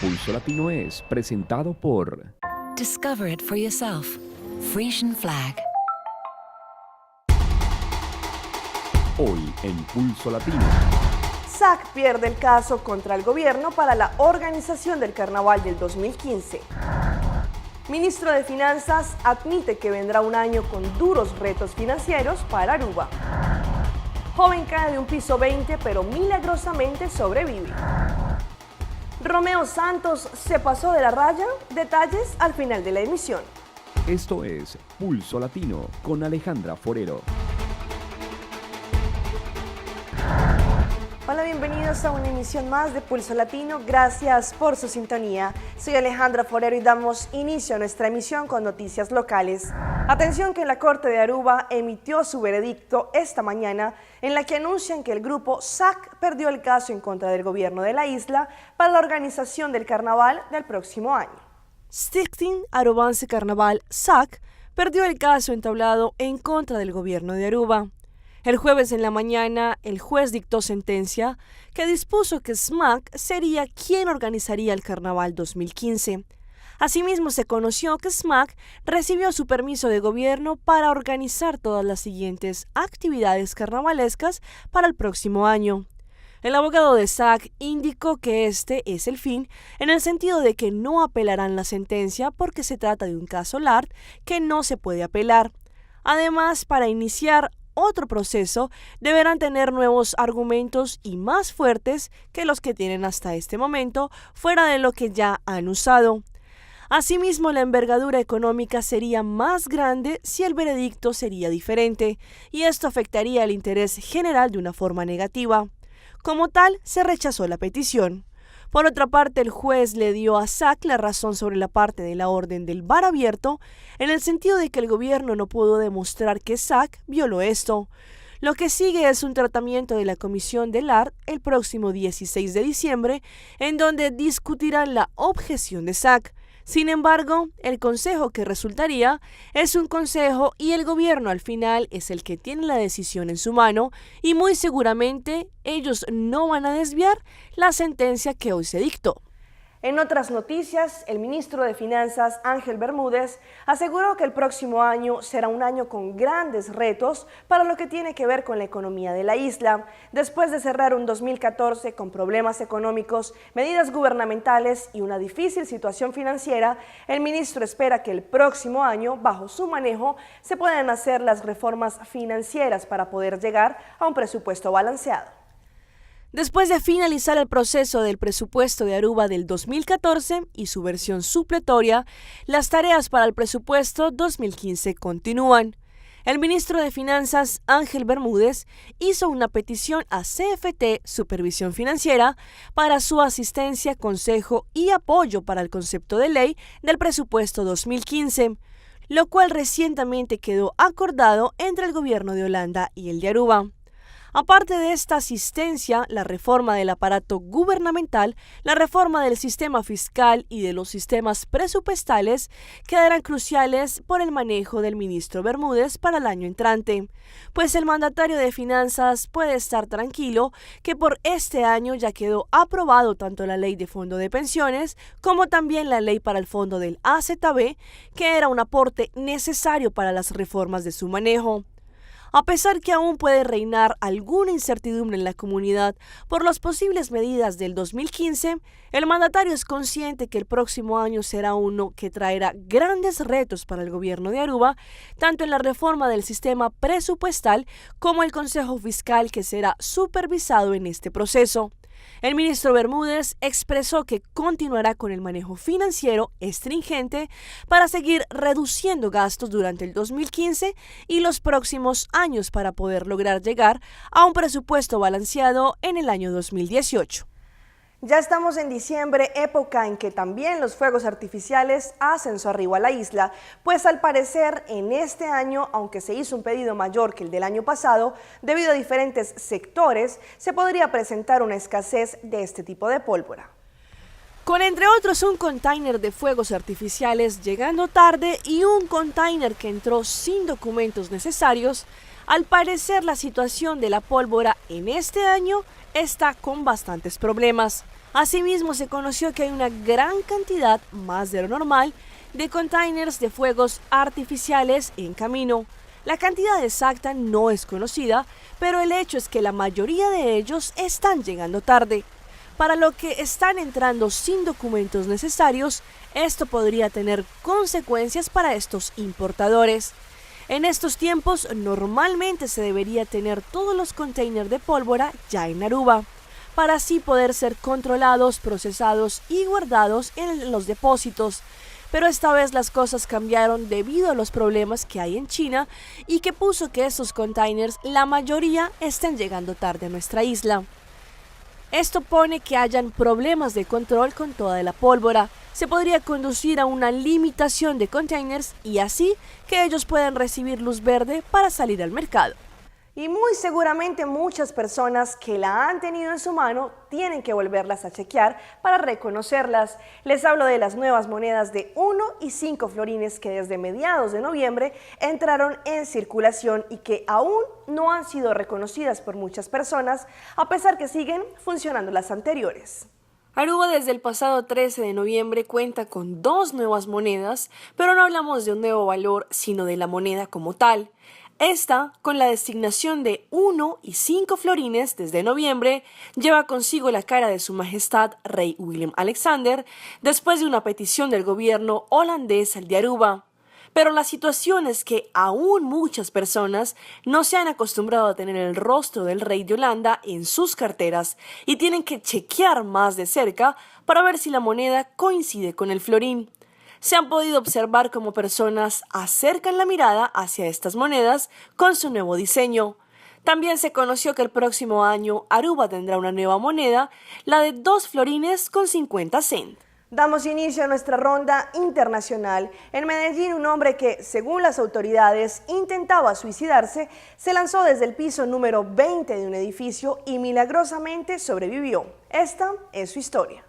Pulso Latino es presentado por Discover it for yourself. Frisian Flag. Hoy en Pulso Latino. SAC pierde el caso contra el gobierno para la organización del carnaval del 2015. Ministro de Finanzas admite que vendrá un año con duros retos financieros para Aruba. Joven cae de un piso 20 pero milagrosamente sobrevive. Romeo Santos se pasó de la raya. Detalles al final de la emisión. Esto es Pulso Latino con Alejandra Forero. Hola, bienvenidos a una emisión más de Pulso Latino. Gracias por su sintonía. Soy Alejandra Forero y damos inicio a nuestra emisión con noticias locales. Atención que la Corte de Aruba emitió su veredicto esta mañana en la que anuncian que el grupo SAC perdió el caso en contra del gobierno de la isla para la organización del carnaval del próximo año. Stichting Arubanse Carnaval SAC perdió el caso entablado en contra del gobierno de Aruba. El jueves en la mañana, el juez dictó sentencia que dispuso que SMAC sería quien organizaría el Carnaval 2015. Asimismo, se conoció que SMAC recibió su permiso de gobierno para organizar todas las siguientes actividades carnavalescas para el próximo año. El abogado de SAC indicó que este es el fin, en el sentido de que no apelarán la sentencia porque se trata de un caso LART que no se puede apelar. Además, para iniciar otro proceso, deberán tener nuevos argumentos y más fuertes que los que tienen hasta este momento, fuera de lo que ya han usado. Asimismo, la envergadura económica sería más grande si el veredicto sería diferente, y esto afectaría el interés general de una forma negativa. Como tal, se rechazó la petición. Por otra parte, el juez le dio a SAC la razón sobre la parte de la orden del bar abierto, en el sentido de que el gobierno no pudo demostrar que SAC violó esto. Lo que sigue es un tratamiento de la Comisión del ART el próximo 16 de diciembre, en donde discutirán la objeción de SAC. Sin embargo, el consejo que resultaría es un consejo y el gobierno al final es el que tiene la decisión en su mano y muy seguramente ellos no van a desviar la sentencia que hoy se dictó. En otras noticias, el ministro de Finanzas, Ángel Bermúdez, aseguró que el próximo año será un año con grandes retos para lo que tiene que ver con la economía de la isla. Después de cerrar un 2014 con problemas económicos, medidas gubernamentales y una difícil situación financiera, el ministro espera que el próximo año, bajo su manejo, se puedan hacer las reformas financieras para poder llegar a un presupuesto balanceado. Después de finalizar el proceso del presupuesto de Aruba del 2014 y su versión supletoria, las tareas para el presupuesto 2015 continúan. El ministro de Finanzas, Ángel Bermúdez, hizo una petición a CFT Supervisión Financiera para su asistencia, consejo y apoyo para el concepto de ley del presupuesto 2015, lo cual recientemente quedó acordado entre el gobierno de Holanda y el de Aruba. Aparte de esta asistencia, la reforma del aparato gubernamental, la reforma del sistema fiscal y de los sistemas presupuestales quedarán cruciales por el manejo del ministro Bermúdez para el año entrante, pues el mandatario de Finanzas puede estar tranquilo que por este año ya quedó aprobado tanto la ley de fondo de pensiones como también la ley para el fondo del AZB, que era un aporte necesario para las reformas de su manejo. A pesar que aún puede reinar alguna incertidumbre en la comunidad por las posibles medidas del 2015, el mandatario es consciente que el próximo año será uno que traerá grandes retos para el gobierno de Aruba, tanto en la reforma del sistema presupuestal como el Consejo Fiscal que será supervisado en este proceso. El ministro Bermúdez expresó que continuará con el manejo financiero estringente para seguir reduciendo gastos durante el 2015 y los próximos años para poder lograr llegar a un presupuesto balanceado en el año 2018. Ya estamos en diciembre, época en que también los fuegos artificiales hacen su arribo a la isla, pues al parecer en este año, aunque se hizo un pedido mayor que el del año pasado, debido a diferentes sectores, se podría presentar una escasez de este tipo de pólvora. Con entre otros un container de fuegos artificiales llegando tarde y un container que entró sin documentos necesarios, al parecer la situación de la pólvora en este año está con bastantes problemas. Asimismo, se conoció que hay una gran cantidad, más de lo normal, de containers de fuegos artificiales en camino. La cantidad exacta no es conocida, pero el hecho es que la mayoría de ellos están llegando tarde. Para lo que están entrando sin documentos necesarios, esto podría tener consecuencias para estos importadores. En estos tiempos, normalmente se debería tener todos los containers de pólvora ya en Aruba, para así poder ser controlados, procesados y guardados en los depósitos. Pero esta vez las cosas cambiaron debido a los problemas que hay en China y que puso que estos containers, la mayoría, estén llegando tarde a nuestra isla. Esto pone que hayan problemas de control con toda la pólvora. Se podría conducir a una limitación de containers y así que ellos puedan recibir luz verde para salir al mercado. Y muy seguramente muchas personas que la han tenido en su mano tienen que volverlas a chequear para reconocerlas. Les hablo de las nuevas monedas de 1 y 5 florines que desde mediados de noviembre entraron en circulación y que aún no han sido reconocidas por muchas personas, a pesar que siguen funcionando las anteriores. Aruba desde el pasado 13 de noviembre cuenta con 2 nuevas monedas, pero no hablamos de un nuevo valor, sino de la moneda como tal. Esta, con la designación de 1 y 5 florines desde noviembre, lleva consigo la cara de Su Majestad Rey Willem Alexander después de una petición del gobierno holandés al de Aruba. Pero la situación es que aún muchas personas no se han acostumbrado a tener el rostro del rey de Holanda en sus carteras y tienen que chequear más de cerca para ver si la moneda coincide con el florín. Se han podido observar cómo personas acercan la mirada hacia estas monedas con su nuevo diseño. También se conoció que el próximo año Aruba tendrá una nueva moneda, la de 2 florines con 50 cent. Damos inicio a nuestra ronda internacional. En Medellín, un hombre que, según las autoridades, intentaba suicidarse, se lanzó desde el piso número 20 de un edificio y milagrosamente sobrevivió. Esta es su historia.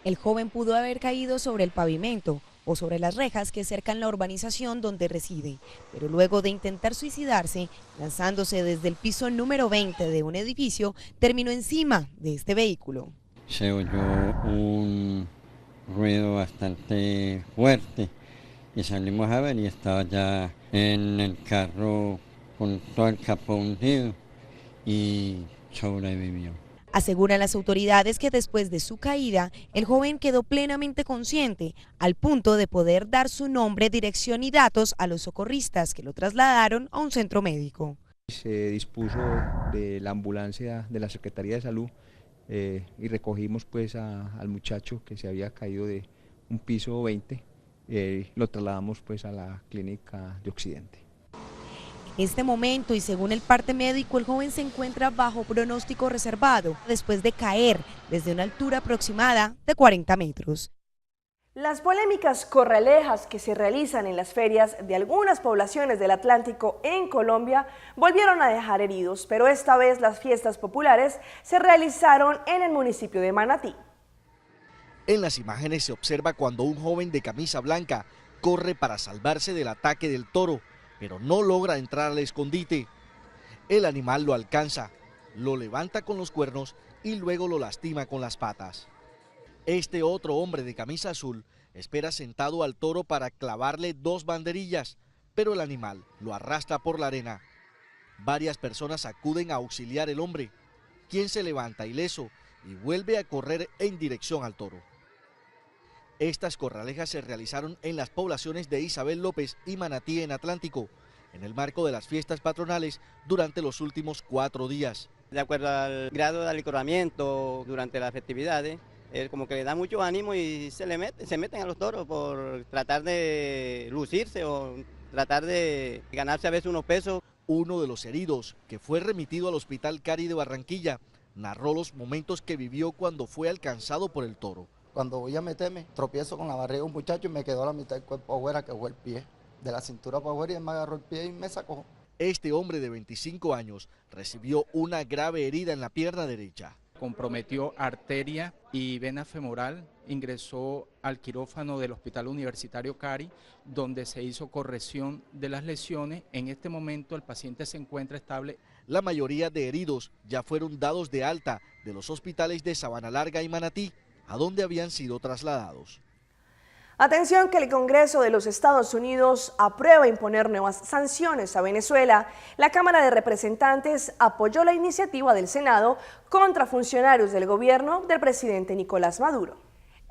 El joven pudo haber caído sobre el pavimento o sobre las rejas que cercan la urbanización donde reside, pero luego de intentar suicidarse, lanzándose desde el piso número 20 de un edificio, terminó encima de este vehículo. Se oyó un ruido bastante fuerte y salimos a ver y estaba ya en el carro con todo el capó hundido y sobrevivió. Aseguran las autoridades que después de su caída, el joven quedó plenamente consciente, al punto de poder dar su nombre, dirección y datos a los socorristas que lo trasladaron a un centro médico. Se dispuso de la ambulancia de la Secretaría de Salud y recogimos pues al muchacho que se había caído de un piso 20, lo trasladamos pues a la clínica de Occidente. En este momento y según el parte médico, el joven se encuentra bajo pronóstico reservado después de caer desde una altura aproximada de 40 metros. Las polémicas corralejas que se realizan en las ferias de algunas poblaciones del Atlántico en Colombia volvieron a dejar heridos, pero esta vez las fiestas populares se realizaron en el municipio de Manatí. En las imágenes se observa cuando un joven de camisa blanca corre para salvarse del ataque del toro, pero no logra entrar al escondite. El animal lo alcanza, lo levanta con los cuernos y luego lo lastima con las patas. Este otro hombre de camisa azul espera sentado al toro para clavarle 2 banderillas, pero el animal lo arrastra por la arena. Varias personas acuden a auxiliar al hombre, quien se levanta ileso y vuelve a correr en dirección al toro. Estas corralejas se realizaron en las poblaciones de Isabel López y Manatí en Atlántico, en el marco de las fiestas patronales durante los últimos 4 días. De acuerdo al grado de alicoramiento durante las festividades, como que le da mucho ánimo y se meten a los toros por tratar de lucirse o tratar de ganarse a veces unos pesos. Uno de los heridos, que fue remitido al Hospital Cari de Barranquilla, narró los momentos que vivió cuando fue alcanzado por el toro. Cuando voy a meterme, tropiezo con la barriga de un muchacho y me quedó la mitad del cuerpo afuera, que fue el pie. De la cintura para afuera y él me agarró el pie y me sacó. Este hombre de 25 años recibió una grave herida en la pierna derecha. Comprometió arteria y vena femoral, ingresó al quirófano del Hospital Universitario Cari, donde se hizo corrección de las lesiones. En este momento el paciente se encuentra estable. La mayoría de heridos ya fueron dados de alta de los hospitales de Sabana Larga y Manatí, a donde habían sido trasladados. Atención que el Congreso de los Estados Unidos aprueba imponer nuevas sanciones a Venezuela. La Cámara de Representantes apoyó la iniciativa del Senado contra funcionarios del gobierno del presidente Nicolás Maduro.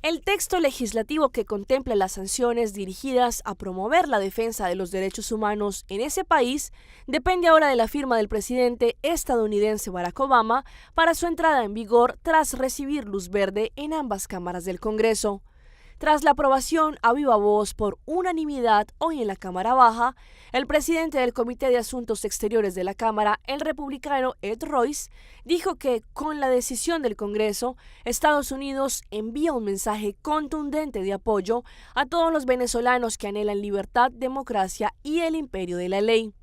El texto legislativo que contempla las sanciones dirigidas a promover la defensa de los derechos humanos en ese país depende ahora de la firma del presidente estadounidense Barack Obama para su entrada en vigor tras recibir luz verde en ambas cámaras del Congreso. Tras la aprobación a viva voz por unanimidad hoy en la Cámara Baja, el presidente del Comité de Asuntos Exteriores de la Cámara, el republicano Ed Royce, dijo que con la decisión del Congreso, Estados Unidos envía un mensaje contundente de apoyo a todos los venezolanos que anhelan libertad, democracia y el imperio de la ley.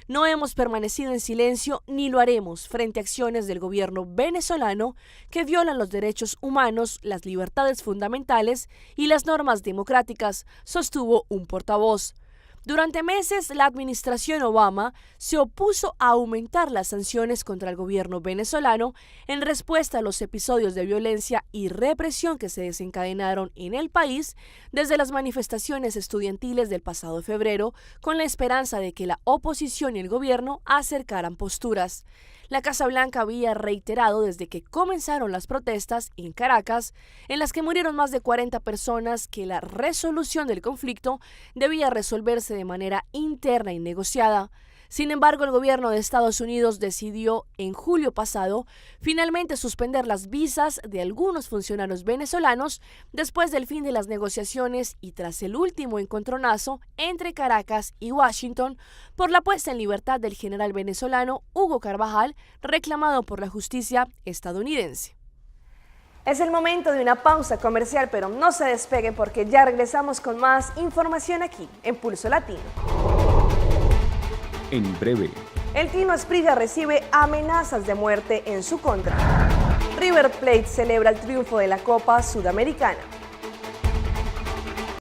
No hemos permanecido en silencio ni lo haremos frente a acciones del gobierno venezolano que violan los derechos humanos, las libertades fundamentales y las normas democráticas, sostuvo un portavoz. Durante meses, la administración Obama se opuso a aumentar las sanciones contra el gobierno venezolano en respuesta a los episodios de violencia y represión que se desencadenaron en el país desde las manifestaciones estudiantiles del pasado febrero, con la esperanza de que la oposición y el gobierno acercaran posturas. La Casa Blanca había reiterado desde que comenzaron las protestas en Caracas, en las que murieron más de 40 personas, que la resolución del conflicto debía resolverse de manera interna y negociada. Sin embargo, el gobierno de Estados Unidos decidió en julio pasado finalmente suspender las visas de algunos funcionarios venezolanos después del fin de las negociaciones y tras el último encontronazo entre Caracas y Washington por la puesta en libertad del general venezolano Hugo Carvajal, reclamado por la justicia estadounidense. Es el momento de una pausa comercial, pero no se despeguen porque ya regresamos con más información aquí en Pulso Latino. En breve. El Tino Asprilla recibe amenazas de muerte en su contra. River Plate celebra el triunfo de la Copa Sudamericana.